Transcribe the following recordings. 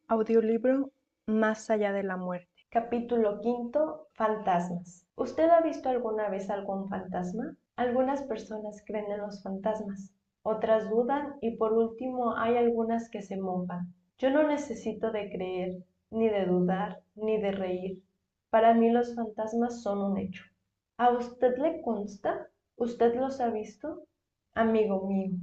Audiolibro Más allá de la muerte. Capítulo quinto. Fantasmas. ¿Usted ha visto alguna vez algún fantasma? Algunas personas creen en los fantasmas, otras dudan y por último hay algunas que se mofan. Yo no necesito de creer, ni de dudar, ni de reír. Para mí los fantasmas son un hecho. ¿A usted le consta? ¿Usted los ha visto? Amigo mío,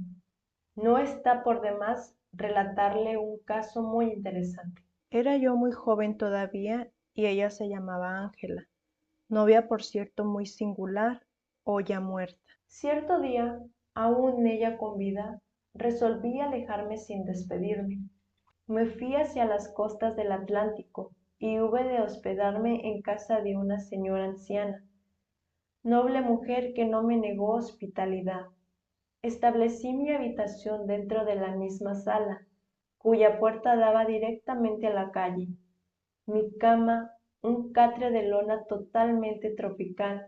no está por demás relatarle un caso muy interesante. Era yo muy joven todavía y ella se llamaba Ángela, novia por cierto muy singular, o ya muerta. Cierto día, aún ella con vida, resolví alejarme sin despedirme. Me fui hacia las costas del Atlántico y hube de hospedarme en casa de una señora anciana, noble mujer que no me negó hospitalidad. Establecí mi habitación dentro de la misma sala, cuya puerta daba directamente a la calle. Mi cama, un catre de lona totalmente tropical,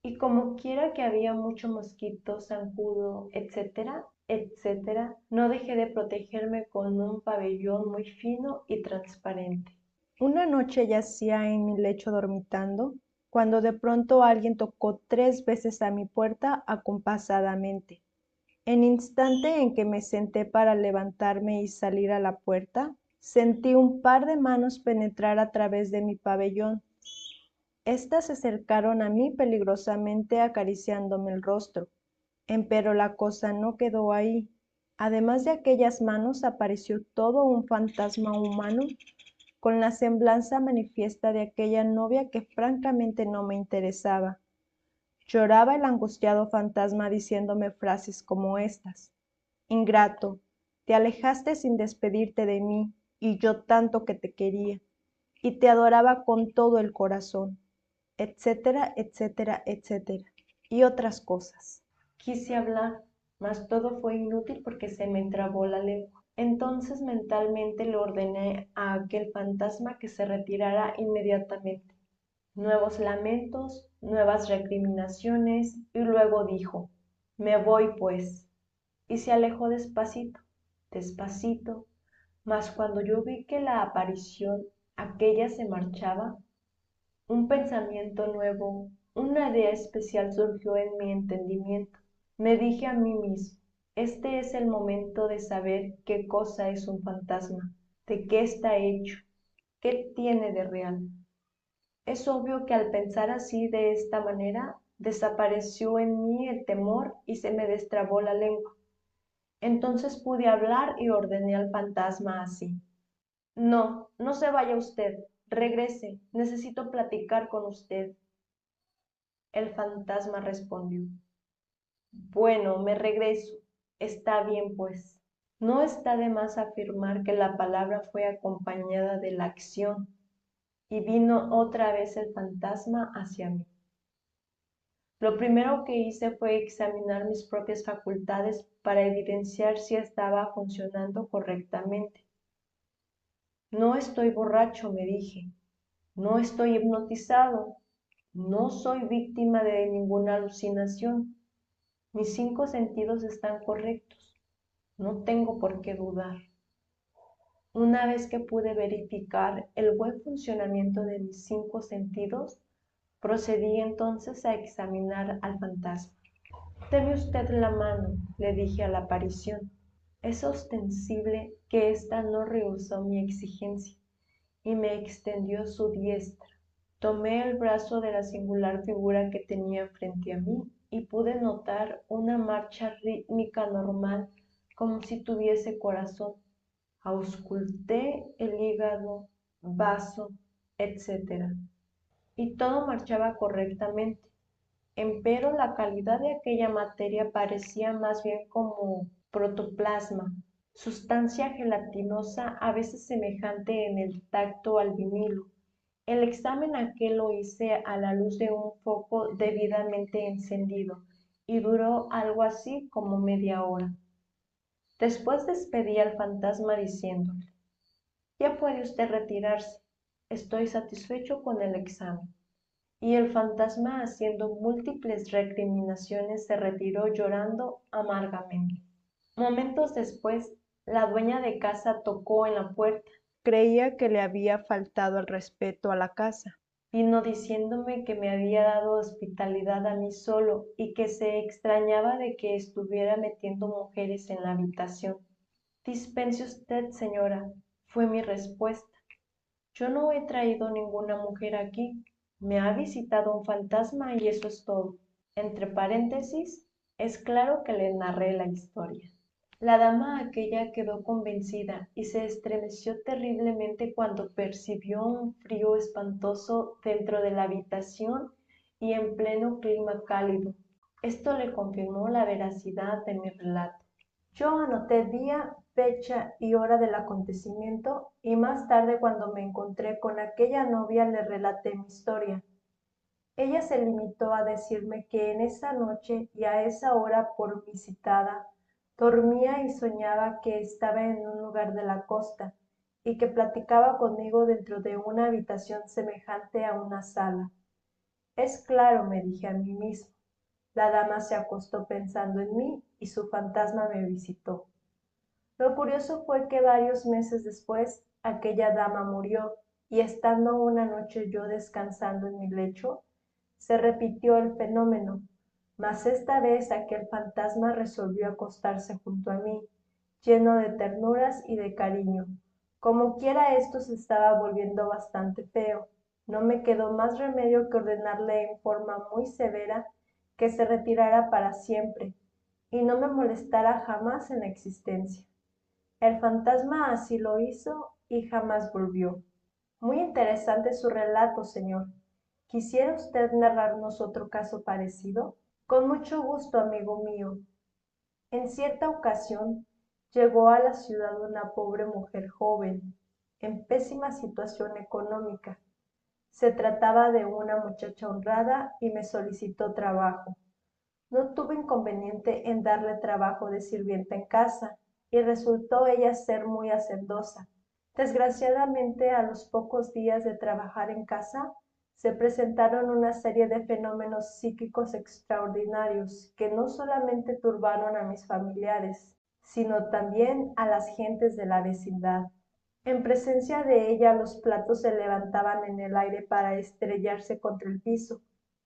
y como quiera que había mucho mosquito, zancudo, etcétera, etcétera, no dejé de protegerme con un pabellón muy fino y transparente. Una noche yacía en mi lecho dormitando, cuando de pronto alguien tocó 3 veces a mi puerta acompasadamente. En instante en que me senté para levantarme y salir a la puerta, sentí un par de manos penetrar a través de mi pabellón. Estas se acercaron a mí peligrosamente acariciándome el rostro. Empero la cosa no quedó ahí. Además de aquellas manos apareció todo un fantasma humano con la semblanza manifiesta de aquella novia que francamente no me interesaba. Lloraba el angustiado fantasma diciéndome frases como estas: Ingrato, te alejaste sin despedirte de mí, y yo tanto que te quería, y te adoraba con todo el corazón, etcétera, etcétera, etcétera, y otras cosas. Quise hablar, mas todo fue inútil porque se me trabó la lengua. Entonces mentalmente le ordené a aquel fantasma que se retirara inmediatamente. Nuevos lamentos, nuevas recriminaciones, y luego dijo: me voy pues. Y se alejó despacito, despacito, mas cuando yo vi que la aparición aquella se marchaba, un pensamiento nuevo, una idea especial surgió en mi entendimiento. Me dije a mí mismo: este es el momento de saber qué cosa es un fantasma, de qué está hecho, qué tiene de real. Es obvio que al pensar así de esta manera, desapareció en mí el temor y se me destrabó la lengua. Entonces pude hablar y ordené al fantasma así: no, no se vaya usted, regrese, necesito platicar con usted. El fantasma respondió: bueno, me regreso. Está bien, pues. No está de más afirmar que la palabra fue acompañada de la acción, y vino otra vez el fantasma hacia mí. Lo primero que hice fue examinar mis propias facultades para evidenciar si estaba funcionando correctamente. No estoy borracho, me dije. No estoy hipnotizado. No soy víctima de ninguna alucinación. Mis 5 sentidos están correctos. No tengo por qué dudar. Una vez que pude verificar el buen funcionamiento de mis 5 sentidos, procedí entonces a examinar al fantasma. Deme usted la mano, le dije a la aparición. Es ostensible que ésta no rehusó mi exigencia y me extendió su diestra. Tomé el brazo de la singular figura que tenía frente a mí y pude notar una marcha rítmica normal, como si tuviese corazón. Ausculté el hígado, vaso, etcétera, y todo marchaba correctamente. Empero la calidad de aquella materia parecía más bien como protoplasma, sustancia gelatinosa a veces semejante en el tacto al vinilo. El examen aquel lo hice a la luz de un foco debidamente encendido y duró algo así como media hora. Después despedí al fantasma diciéndole: ya puede usted retirarse, estoy satisfecho con el examen. Y el fantasma, haciendo múltiples recriminaciones, se retiró llorando amargamente. Momentos después, la dueña de casa tocó en la puerta Creía que le había faltado el respeto a la casa. Vino diciéndome que me había dado hospitalidad a mí solo y que se extrañaba de que estuviera metiendo mujeres en la habitación. Dispense usted, señora, fue mi respuesta. Yo no he traído ninguna mujer aquí. Me ha visitado un fantasma y eso es todo. Entre paréntesis, es claro que le narré la historia. La dama aquella quedó convencida y se estremeció terriblemente cuando percibió un frío espantoso dentro de la habitación y en pleno clima cálido. Esto le confirmó la veracidad de mi relato. Yo anoté día, fecha y hora del acontecimiento y más tarde cuando me encontré con aquella novia le relaté mi historia. Ella se limitó a decirme que en esa noche y a esa hora por mí citada, dormía y soñaba que estaba en un lugar de la costa y que platicaba conmigo dentro de una habitación semejante a una sala. Es claro, me dije a mí mismo. La dama se acostó pensando en mí y su fantasma me visitó. Lo curioso fue que varios meses después aquella dama murió y estando una noche yo descansando en mi lecho, se repitió el fenómeno, mas esta vez aquel fantasma resolvió acostarse junto a mí, lleno de ternuras y de cariño. Como quiera esto se estaba volviendo bastante feo. No me quedó más remedio que ordenarle en forma muy severa que se retirara para siempre y no me molestara jamás en la existencia. El fantasma así lo hizo y jamás volvió. Muy interesante su relato, señor. ¿Quisiera usted narrarnos otro caso parecido? Con mucho gusto, amigo mío. En cierta ocasión llegó a la ciudad una pobre mujer joven, en pésima situación económica. Se trataba de una muchacha honrada y me solicitó trabajo. No tuve inconveniente en darle trabajo de sirvienta en casa, y resultó ella ser muy hacendosa. Desgraciadamente, a los pocos días de trabajar en casa, se presentaron una serie de fenómenos psíquicos extraordinarios que no solamente turbaron a mis familiares, sino también a las gentes de la vecindad. En presencia de ella los platos se levantaban en el aire para estrellarse contra el piso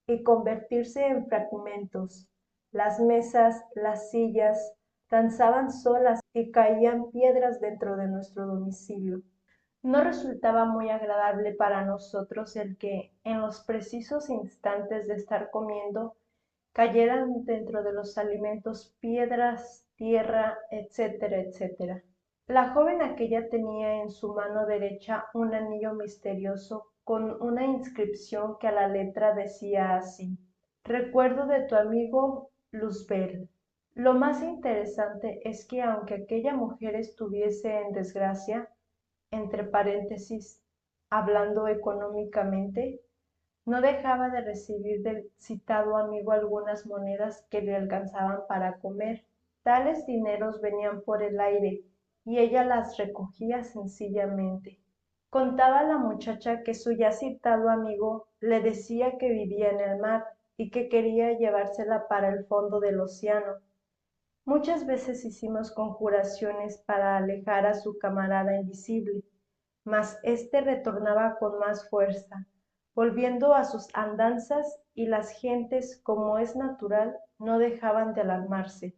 y convertirse en fragmentos. Las mesas, las sillas, danzaban solas y caían piedras dentro de nuestro domicilio. No resultaba muy agradable para nosotros el que, en los precisos instantes de estar comiendo, cayeran dentro de los alimentos piedras, tierra, etcétera, etcétera. La joven aquella tenía en su mano derecha un anillo misterioso con una inscripción que a la letra decía así: Recuerdo de tu amigo Luzbel. Lo más interesante es que aunque aquella mujer estuviese en desgracia, entre paréntesis, hablando económicamente, no dejaba de recibir del citado amigo algunas monedas que le alcanzaban para comer. Tales dineros venían por el aire y ella las recogía sencillamente. Contaba la muchacha que su ya citado amigo le decía que vivía en el mar y que quería llevársela para el fondo del océano. Muchas veces hicimos conjuraciones para alejar a su camarada invisible, mas éste retornaba con más fuerza, volviendo a sus andanzas y las gentes, como es natural, no dejaban de alarmarse.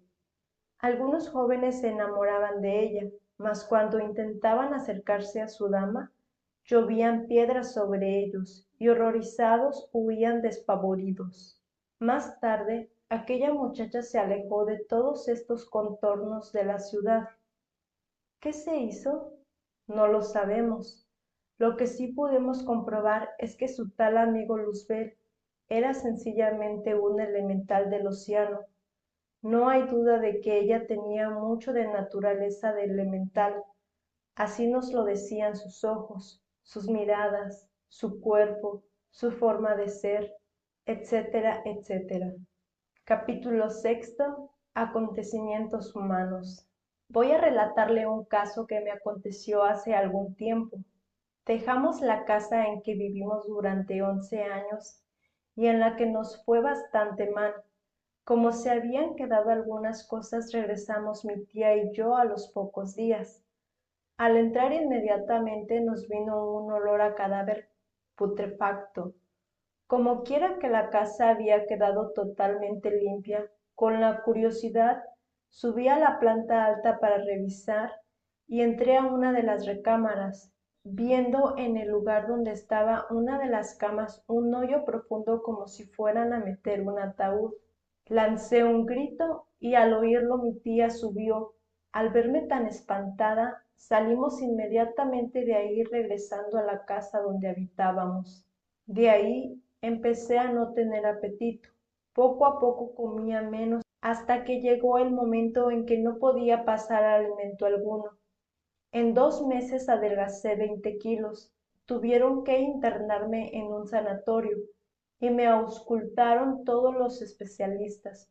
Algunos jóvenes se enamoraban de ella, mas cuando intentaban acercarse a su dama, llovían piedras sobre ellos y horrorizados huían despavoridos. Más tarde, aquella muchacha se alejó de todos estos contornos de la ciudad. ¿Qué se hizo? No lo sabemos. Lo que sí pudimos comprobar es que su tal amigo Luzbel era sencillamente un elemental del océano. No hay duda de que ella tenía mucho de naturaleza de elemental. Así nos lo decían sus ojos, sus miradas, su cuerpo, su forma de ser, etcétera, etcétera. Capítulo sexto. Acontecimientos humanos. Voy a relatarle un caso que me aconteció hace algún tiempo. Dejamos la casa en que vivimos durante 11 años y en la que nos fue bastante mal. Como se habían quedado algunas cosas, regresamos mi tía y yo a los pocos días. Al entrar inmediatamente nos vino un olor a cadáver putrefacto. Como quiera que la casa había quedado totalmente limpia, con la curiosidad subí a la planta alta para revisar y entré a una de las recámaras, viendo en el lugar donde estaba una de las camas un hoyo profundo como si fueran a meter un ataúd. Lancé un grito y al oírlo mi tía subió. Al verme tan espantada, salimos inmediatamente de ahí regresando a la casa donde habitábamos. De ahí empecé a no tener apetito. Poco a poco comía menos hasta que llegó el momento en que no podía pasar alimento alguno. En 2 meses adelgacé 20 kilos. Tuvieron que internarme en un sanatorio y me auscultaron todos los especialistas.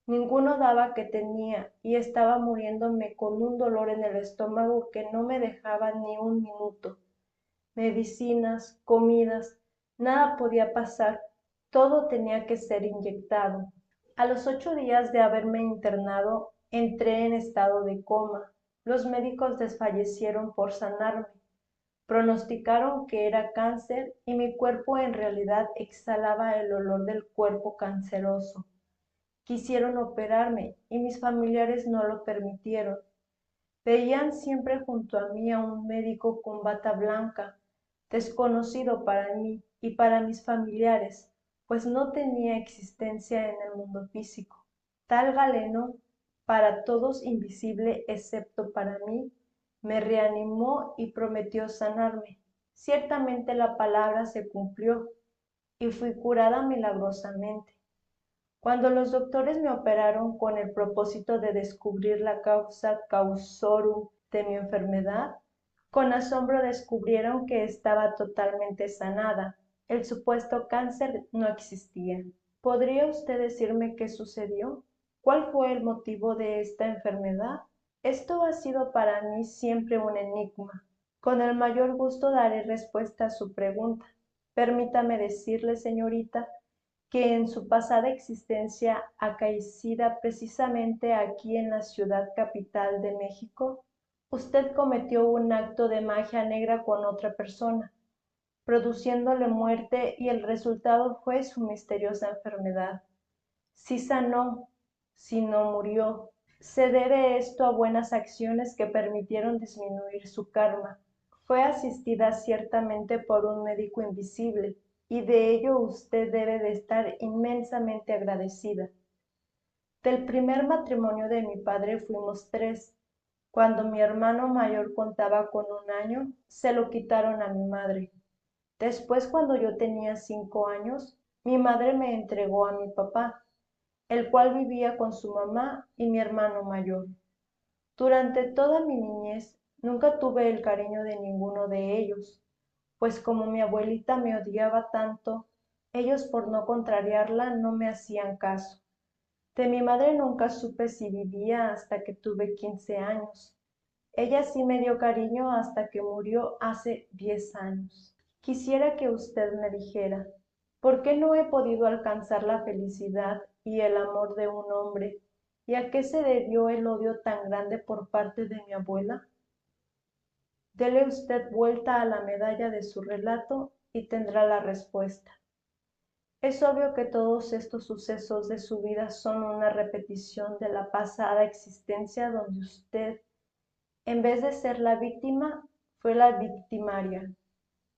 Ninguno daba que tenía y estaba muriéndome con un dolor en el estómago que no me dejaba ni un minuto. Medicinas, comidas, nada podía pasar, todo tenía que ser inyectado. A los 8 días de haberme internado, entré en estado de coma. Los médicos desfallecieron por sanarme. Pronosticaron que era cáncer y mi cuerpo en realidad exhalaba el olor del cuerpo canceroso. Quisieron operarme y mis familiares no lo permitieron. Veían siempre junto a mí a un médico con bata blanca, desconocido para mí y para mis familiares, pues no tenía existencia en el mundo físico. Tal galeno, para todos invisible excepto para mí, me reanimó y prometió sanarme. Ciertamente la palabra se cumplió y fui curada milagrosamente. Cuando los doctores me operaron con el propósito de descubrir la causa causorum de mi enfermedad, con asombro descubrieron que estaba totalmente sanada. El supuesto cáncer no existía. ¿Podría usted decirme qué sucedió? ¿Cuál fue el motivo de esta enfermedad? Esto ha sido para mí siempre un enigma. Con el mayor gusto daré respuesta a su pregunta. Permítame decirle, señorita, que en su pasada existencia acaecida precisamente aquí en la ciudad capital de México, usted cometió un acto de magia negra con otra persona, produciéndole muerte y el resultado fue su misteriosa enfermedad. Si sanó, si no murió, se debe esto a buenas acciones que permitieron disminuir su karma. Fue asistida ciertamente por un médico invisible, y de ello usted debe de estar inmensamente agradecida. Del primer matrimonio de mi padre fuimos 3. Cuando mi hermano mayor contaba con 1 año, se lo quitaron a mi madre. Después, cuando yo tenía 5 años, mi madre me entregó a mi papá, el cual vivía con su mamá y mi hermano mayor. Durante toda mi niñez nunca tuve el cariño de ninguno de ellos, pues como mi abuelita me odiaba tanto, ellos por no contrariarla no me hacían caso. De mi madre nunca supe si vivía hasta que tuve 15 años. Ella sí me dio cariño hasta que murió hace 10 años. Quisiera que usted me dijera, ¿por qué no he podido alcanzar la felicidad y el amor de un hombre? ¿Y a qué se debió el odio tan grande por parte de mi abuela? Dele usted vuelta a la medalla de su relato y tendrá la respuesta. Es obvio que todos estos sucesos de su vida son una repetición de la pasada existencia donde usted, en vez de ser la víctima, fue la victimaria.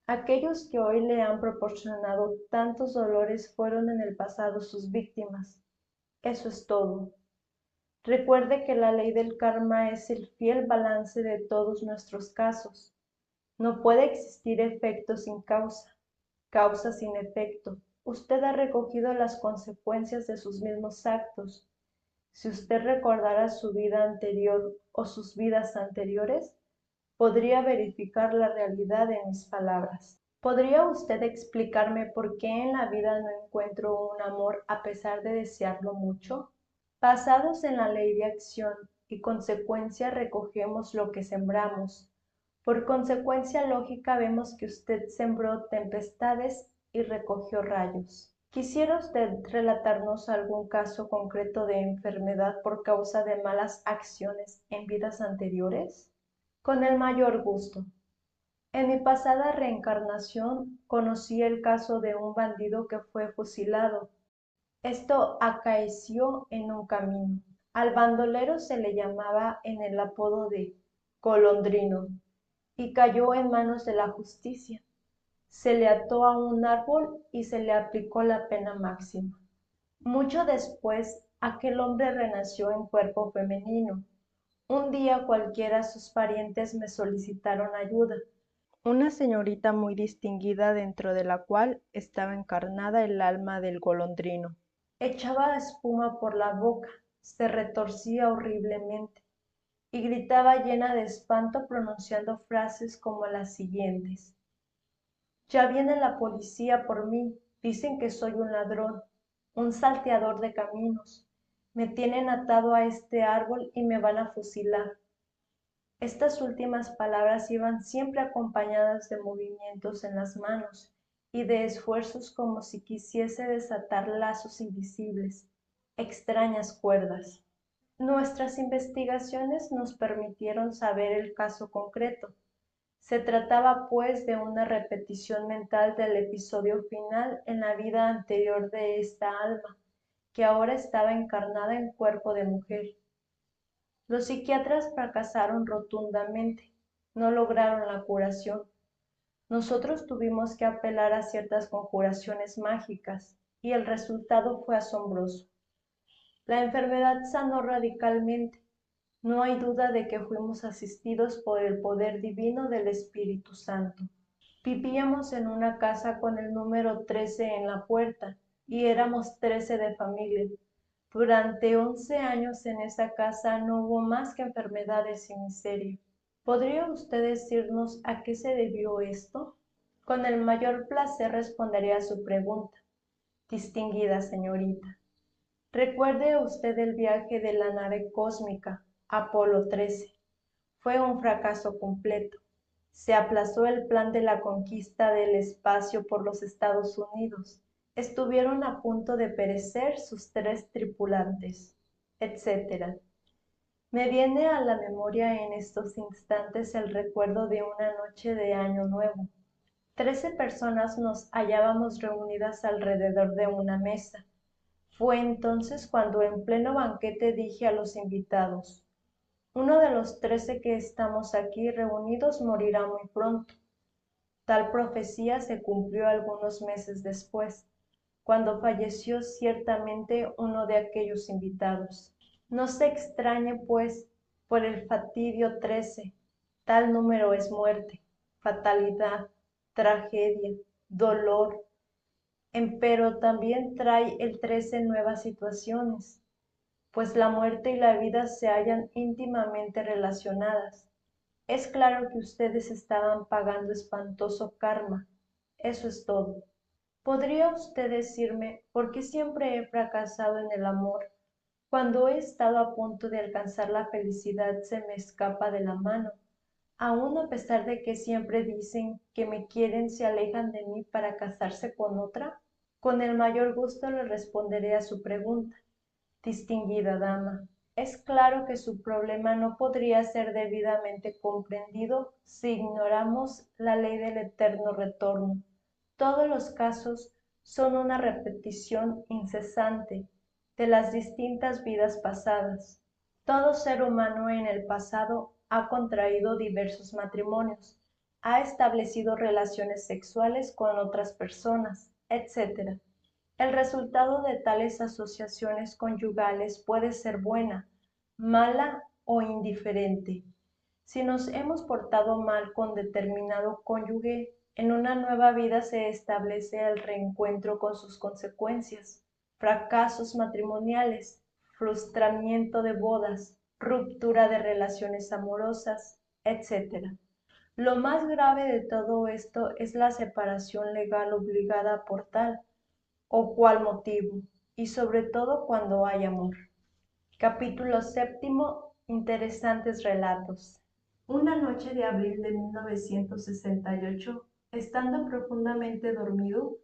Aquellos que hoy le han proporcionado tantos dolores fueron en el pasado sus víctimas. Eso es todo. Recuerde que la ley del karma es el fiel balance de todos nuestros casos. No puede existir efecto sin causa, causa sin efecto. Usted ha recogido las consecuencias de sus mismos actos. Si usted recordara su vida anterior o sus vidas anteriores, podría verificar la realidad de mis palabras. ¿Podría usted explicarme por qué en la vida no encuentro un amor a pesar de desearlo mucho? Basados en la ley de acción y consecuencia recogemos lo que sembramos. Por consecuencia lógica vemos que usted sembró tempestades y recogió rayos. ¿Quisiera usted relatarnos algún caso concreto de enfermedad por causa de malas acciones en vidas anteriores? Con el mayor gusto. En mi pasada reencarnación conocí el caso de un bandido que fue fusilado. Esto acaeció en un camino. Al bandolero se le llamaba en el apodo de Golondrino y cayó en manos de la justicia. Se le ató a un árbol y se le aplicó la pena máxima. Mucho después, aquel hombre renació en cuerpo femenino. Un día cualquiera sus parientes me solicitaron ayuda. Una señorita muy distinguida dentro de la cual estaba encarnada el alma del golondrino. Echaba espuma por la boca, se retorcía horriblemente y gritaba llena de espanto pronunciando frases como las siguientes. Ya viene la policía por mí, dicen que soy un ladrón, un salteador de caminos. Me tienen atado a este árbol y me van a fusilar. Estas últimas palabras iban siempre acompañadas de movimientos en las manos y de esfuerzos como si quisiese desatar lazos invisibles, extrañas cuerdas. Nuestras investigaciones nos permitieron saber el caso concreto. Se trataba pues de una repetición mental del episodio final en la vida anterior de esta alma, que ahora estaba encarnada en cuerpo de mujer. Los psiquiatras fracasaron rotundamente, no lograron la curación. Nosotros tuvimos que apelar a ciertas conjuraciones mágicas y el resultado fue asombroso. La enfermedad sanó radicalmente. No hay duda de que fuimos asistidos por el poder divino del Espíritu Santo. Vivíamos en una casa con el número 13 en la puerta y éramos 13 de familia. Durante 11 años en esa casa no hubo más que enfermedades y miseria. ¿Podría usted decirnos a qué se debió esto? Con el mayor placer responderé a su pregunta, distinguida señorita. Recuerde usted el viaje de la nave cósmica Apolo 13. Fue un fracaso completo. Se aplazó el plan de la conquista del espacio por los Estados Unidos. Estuvieron a punto de perecer sus 3 tripulantes, etc. Me viene a la memoria en estos instantes el recuerdo de una noche de Año Nuevo. 13 personas nos hallábamos reunidas alrededor de una mesa. Fue entonces cuando en pleno banquete dije a los invitados, uno de los 13 que estamos aquí reunidos morirá muy pronto. Tal profecía se cumplió algunos meses después, cuando falleció ciertamente uno de aquellos invitados. No se extrañe, pues, por el fatidio 13. Tal número es muerte, fatalidad, tragedia, dolor. Empero también trae el 13 nuevas situaciones, pues la muerte y la vida se hallan íntimamente relacionadas. Es claro que ustedes estaban pagando espantoso karma. Eso es todo. ¿Podría usted decirme por qué siempre he fracasado en el amor? Cuando he estado a punto de alcanzar la felicidad se me escapa de la mano. Aun a pesar de que siempre dicen que me quieren, se alejan de mí para casarse con otra. Con el mayor gusto le responderé a su pregunta. Distinguida dama, es claro que su problema no podría ser debidamente comprendido si ignoramos la ley del eterno retorno. Todos los casos son una repetición incesante de las distintas vidas pasadas. Todo ser humano en el pasado ha contraído diversos matrimonios, ha establecido relaciones sexuales con otras personas, etc. El resultado de tales asociaciones conyugales puede ser buena, mala o indiferente. Si nos hemos portado mal con determinado cónyuge, en una nueva vida se establece el reencuentro con sus consecuencias, fracasos matrimoniales, frustramiento de bodas, ruptura de relaciones amorosas, etc. Lo más grave de todo esto es la separación legal obligada por tal o cual motivo, y sobre todo cuando hay amor. Capítulo séptimo. Interesantes relatos. Una noche de abril de 1968, estando profundamente dormido,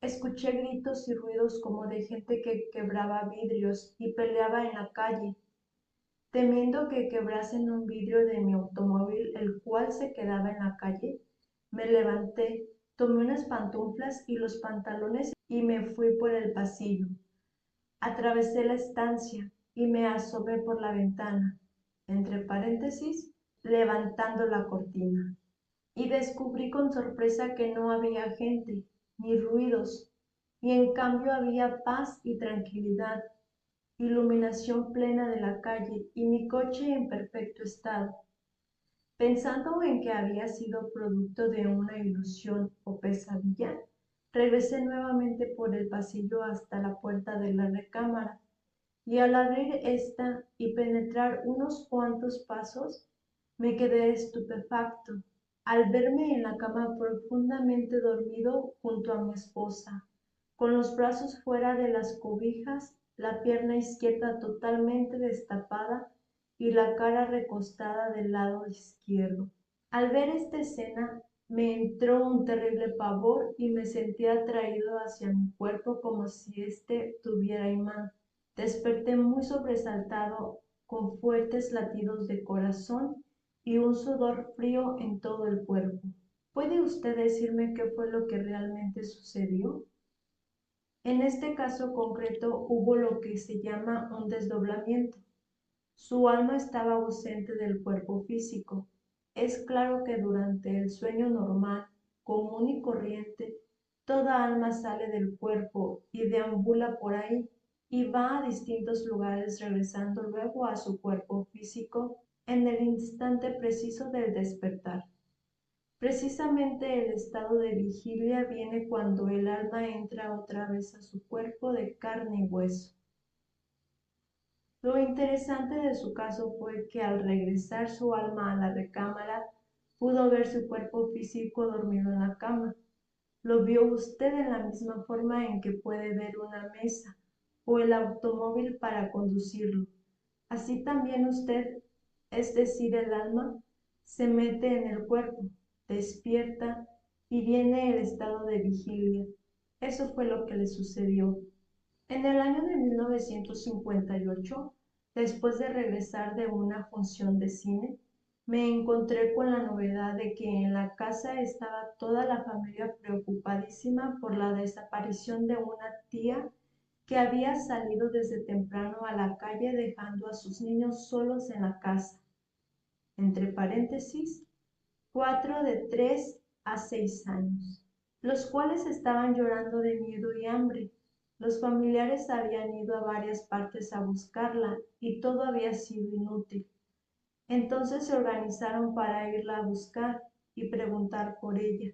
escuché gritos y ruidos como de gente que quebraba vidrios y peleaba en la calle. Temiendo que quebrasen un vidrio de mi automóvil, el cual se quedaba en la calle, me levanté, tomé unas pantuflas y los pantalones y me fui por el pasillo. Atravesé la estancia y me asomé por la ventana, entre paréntesis, levantando la cortina, y descubrí con sorpresa que no había gente, ni ruidos, y en cambio había paz y tranquilidad, iluminación plena de la calle y mi coche en perfecto estado. Pensando en que había sido producto de una ilusión o pesadilla, regresé nuevamente por el pasillo hasta la puerta de la recámara y al abrir esta y penetrar unos cuantos pasos, me quedé estupefacto al verme en la cama profundamente dormido junto a mi esposa, con los brazos fuera de las cobijas, la pierna izquierda totalmente destapada y la cara recostada del lado izquierdo. Al ver esta escena, me entró un terrible pavor y me sentí atraído hacia mi cuerpo como si éste tuviera imán. Desperté muy sobresaltado, con fuertes latidos de corazón y un sudor frío en todo el cuerpo. ¿Puede usted decirme qué fue lo que realmente sucedió? En este caso concreto hubo lo que se llama un desdoblamiento. Su alma estaba ausente del cuerpo físico. Es claro que durante el sueño normal, común y corriente, toda alma sale del cuerpo y deambula por ahí y va a distintos lugares regresando luego a su cuerpo físico en el instante preciso del despertar. Precisamente el estado de vigilia viene cuando el alma entra otra vez a su cuerpo de carne y hueso. Lo interesante de su caso fue que al regresar su alma a la recámara, pudo ver su cuerpo físico dormido en la cama. Lo vio usted en la misma forma en que puede ver una mesa o el automóvil para conducirlo. Así también usted, es decir, el alma, se mete en el cuerpo, despierta y viene el estado de vigilia. Eso fue lo que le sucedió. En el año de 1958, después de regresar de una función de cine, me encontré con la novedad de que en la casa estaba toda la familia preocupadísima por la desaparición de una tía que había salido desde temprano a la calle dejando a sus niños solos en la casa. Entre paréntesis, 4 de 3 a 6 años, los cuales estaban llorando de miedo y hambre. Los familiares habían ido a varias partes a buscarla y todo había sido inútil. Entonces se organizaron para irla a buscar y preguntar por ella.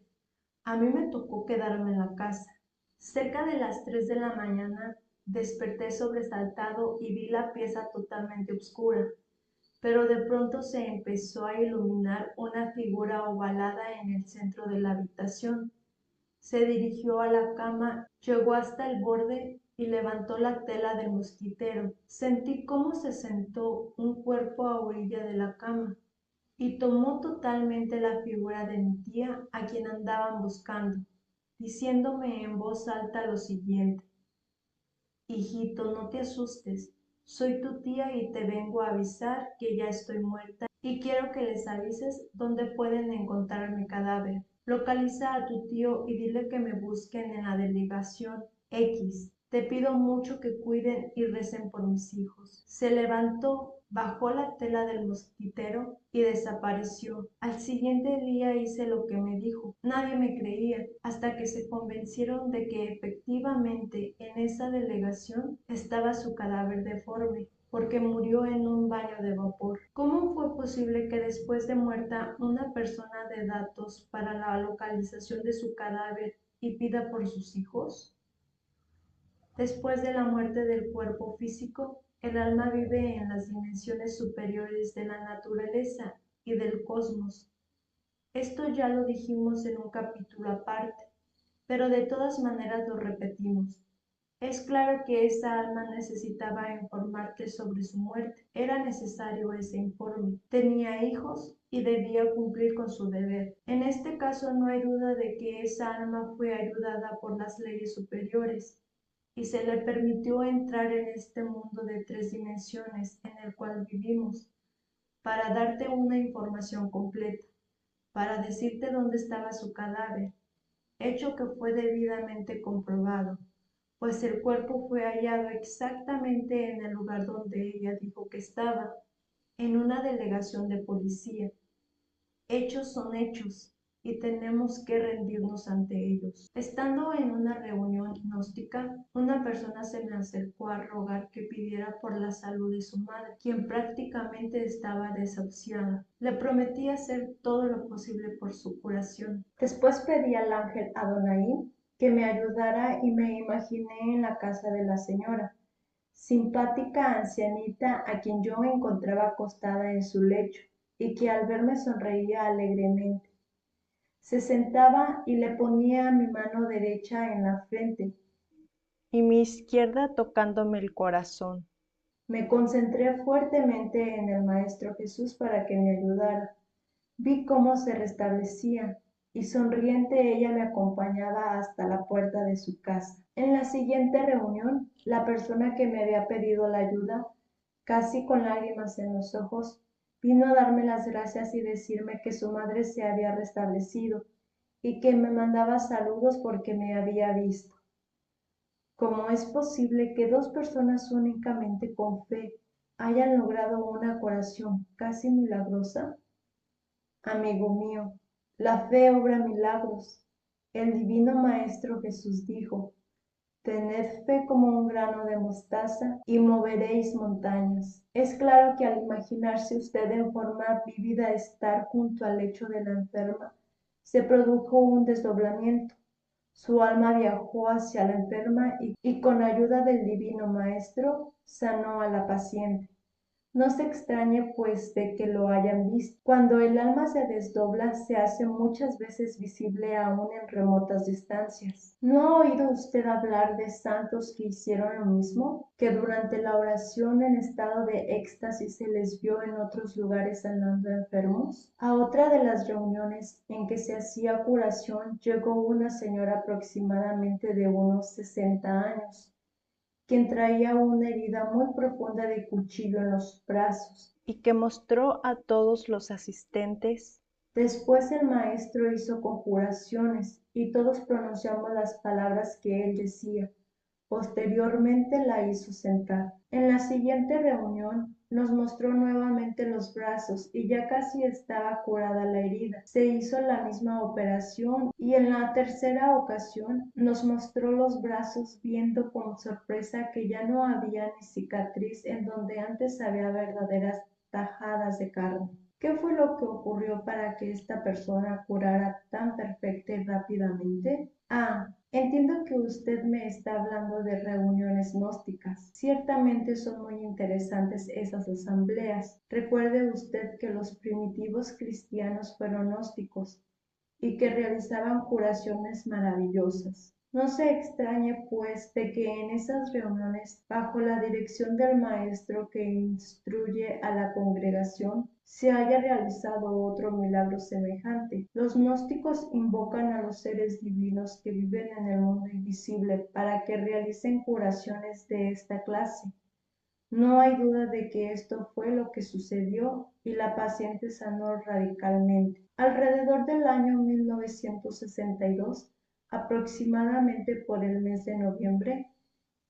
A mí me tocó quedarme en la casa. Cerca de las 3 de la mañana desperté sobresaltado y vi la pieza totalmente oscura, pero de pronto se empezó a iluminar una figura ovalada en el centro de la habitación. Se dirigió a la cama, llegó hasta el borde y levantó la tela del mosquitero. Sentí cómo se sentó un cuerpo a orilla de la cama y tomó totalmente la figura de mi tía a quien andaban buscando, diciéndome en voz alta lo siguiente: hijito, no te asustes, soy tu tía y te vengo a avisar que ya estoy muerta y quiero que les avises dónde pueden encontrar mi cadáver. Localiza a tu tío y dile que me busquen en la delegación X. Te pido mucho que cuiden y recen por mis hijos. Se levantó, bajó la tela del mosquitero y desapareció. Al siguiente día hice lo que me dijo. Nadie me creía, hasta que se convencieron de que efectivamente en esa delegación estaba su cadáver deforme, porque murió en un baño de vapor. ¿Cómo fue posible que después de muerta una persona dé datos para la localización de su cadáver y pida por sus hijos? Después de la muerte del cuerpo físico, el alma vive en las dimensiones superiores de la naturaleza y del cosmos. Esto ya lo dijimos en un capítulo aparte, pero de todas maneras lo repetimos. Es claro que esa alma necesitaba informarte sobre su muerte. Era necesario ese informe. Tenía hijos y debía cumplir con su deber. En este caso no hay duda de que esa alma fue ayudada por las leyes superiores. y se le permitió entrar en este mundo de 3 dimensiones en el cual vivimos, para darte una información completa, para decirte dónde estaba su cadáver, hecho que fue debidamente comprobado, pues el cuerpo fue hallado exactamente en el lugar donde ella dijo que estaba, en una delegación de policía. Hechos son hechos y tenemos que rendirnos ante ellos. Estando en una reunión gnóstica, una persona se me acercó a rogar que pidiera por la salud de su madre, quien prácticamente estaba desahuciada. Le prometí hacer todo lo posible por su curación. Después pedí al ángel Adonai que me ayudara y me imaginé en la casa de la señora, simpática ancianita a quien yo me encontraba acostada en su lecho y que al verme sonreía alegremente. Se sentaba y le ponía mi mano derecha en la frente y mi izquierda tocándome el corazón. Me concentré fuertemente en el Maestro Jesús para que me ayudara. Vi cómo se restablecía y sonriente ella me acompañaba hasta la puerta de su casa. En la siguiente reunión, la persona que me había pedido la ayuda, casi con lágrimas en los ojos, vino a darme las gracias y decirme que su madre se había restablecido y que me mandaba saludos porque me había visto. ¿Cómo es posible que dos personas únicamente con fe hayan logrado una curación casi milagrosa? Amigo mío, la fe obra milagros. El divino Maestro Jesús dijo: tened fe como un grano de mostaza y moveréis montañas. Es claro que al imaginarse usted en forma vívida estar junto al lecho de la enferma, se produjo un desdoblamiento. Su alma viajó hacia la enferma y con ayuda del divino Maestro sanó a la paciente. No se extrañe, pues, de que lo hayan visto. Cuando el alma se desdobla, se hace muchas veces visible aún en remotas distancias. ¿No ha oído usted hablar de santos que hicieron lo mismo? Que durante la oración en estado de éxtasis se les vio en otros lugares sanando enfermos. A otra de las reuniones en que se hacía curación llegó una señora aproximadamente de unos 60 años, quien traía una herida muy profunda de cuchillo en los brazos y que mostró a todos los asistentes. Después el maestro hizo conjuraciones y todos pronunciamos las palabras que él decía. Posteriormente la hizo sentar. En la siguiente reunión nos mostró nuevamente los brazos y ya casi estaba curada la herida. Se hizo la misma operación y en la tercera ocasión nos mostró los brazos, viendo con sorpresa que ya no había ni cicatriz en donde antes había verdaderas tajadas de carne. ¿Qué fue lo que ocurrió para que esta persona curara tan perfecta y rápidamente? Entiendo que usted me está hablando de reuniones gnósticas. Ciertamente son muy interesantes esas asambleas. Recuerde usted que los primitivos cristianos fueron gnósticos y que realizaban curaciones maravillosas. No se extrañe, pues, de que en esas reuniones, bajo la dirección del maestro que instruye a la congregación, se haya realizado otro milagro semejante. Los gnósticos invocan a los seres divinos que viven en el mundo invisible para que realicen curaciones de esta clase. No hay duda de que esto fue lo que sucedió y la paciente sanó radicalmente. Alrededor del año 1962, aproximadamente por el mes de noviembre,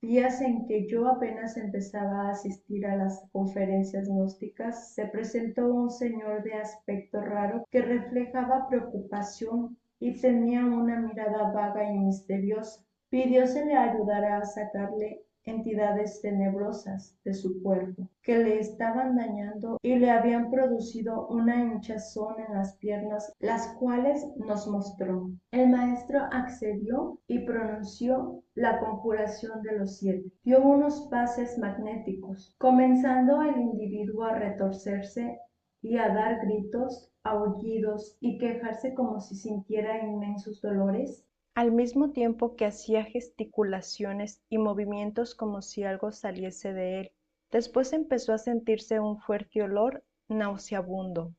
días en que yo apenas empezaba a asistir a las conferencias gnósticas, se presentó un señor de aspecto raro que reflejaba preocupación y tenía una mirada vaga y misteriosa. Pidió se le ayudara a sacarle entidades tenebrosas de su cuerpo que le estaban dañando y le habían producido una hinchazón en las piernas, las cuales nos mostró. El maestro accedió y pronunció la conjuración de los 7. Dio unos pases magnéticos, comenzando el individuo a retorcerse y a dar gritos, aullidos y quejarse como si sintiera inmensos dolores, al mismo tiempo que hacía gesticulaciones y movimientos como si algo saliese de él. Después empezó a sentirse un fuerte olor nauseabundo.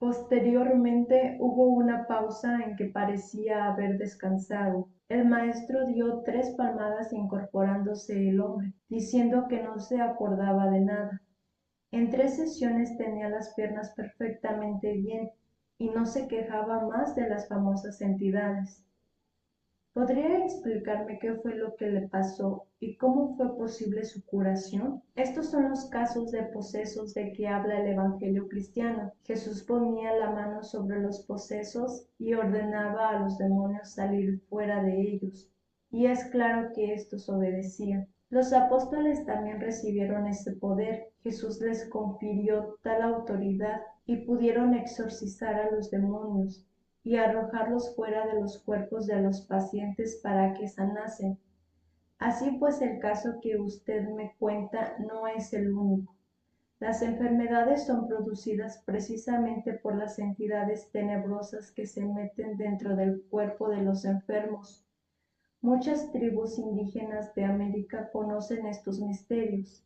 Posteriormente hubo una pausa en que parecía haber descansado. El maestro dio 3 palmadas incorporándose el hombre, diciendo que no se acordaba de nada. En 3 sesiones tenía las piernas perfectamente bien y no se quejaba más de las famosas entidades. ¿Podría explicarme qué fue lo que le pasó y cómo fue posible su curación? Estos son los casos de posesos de que habla el Evangelio cristiano. Jesús ponía la mano sobre los posesos y ordenaba a los demonios salir fuera de ellos. Y es claro que estos obedecían. Los apóstoles también recibieron ese poder. Jesús les confirió tal autoridad y pudieron exorcizar a los demonios y arrojarlos fuera de los cuerpos de los pacientes para que sanasen. Así pues, el caso que usted me cuenta no es el único. Las enfermedades son producidas precisamente por las entidades tenebrosas que se meten dentro del cuerpo de los enfermos. Muchas tribus indígenas de América conocen estos misterios.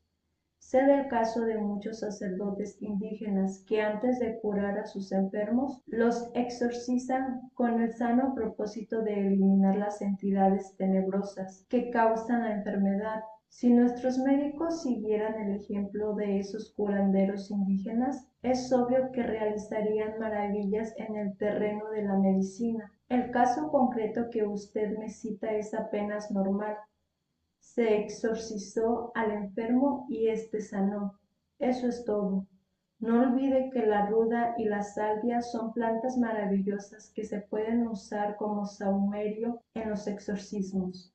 Sé del caso de muchos sacerdotes indígenas que antes de curar a sus enfermos, los exorcizan con el sano propósito de eliminar las entidades tenebrosas que causan la enfermedad. Si nuestros médicos siguieran el ejemplo de esos curanderos indígenas, es obvio que realizarían maravillas en el terreno de la medicina. El caso concreto que usted me cita es apenas normal. Se exorcizó al enfermo y éste sanó. Eso es todo. No olvide que la ruda y la salvia son plantas maravillosas que se pueden usar como sahumerio en los exorcismos.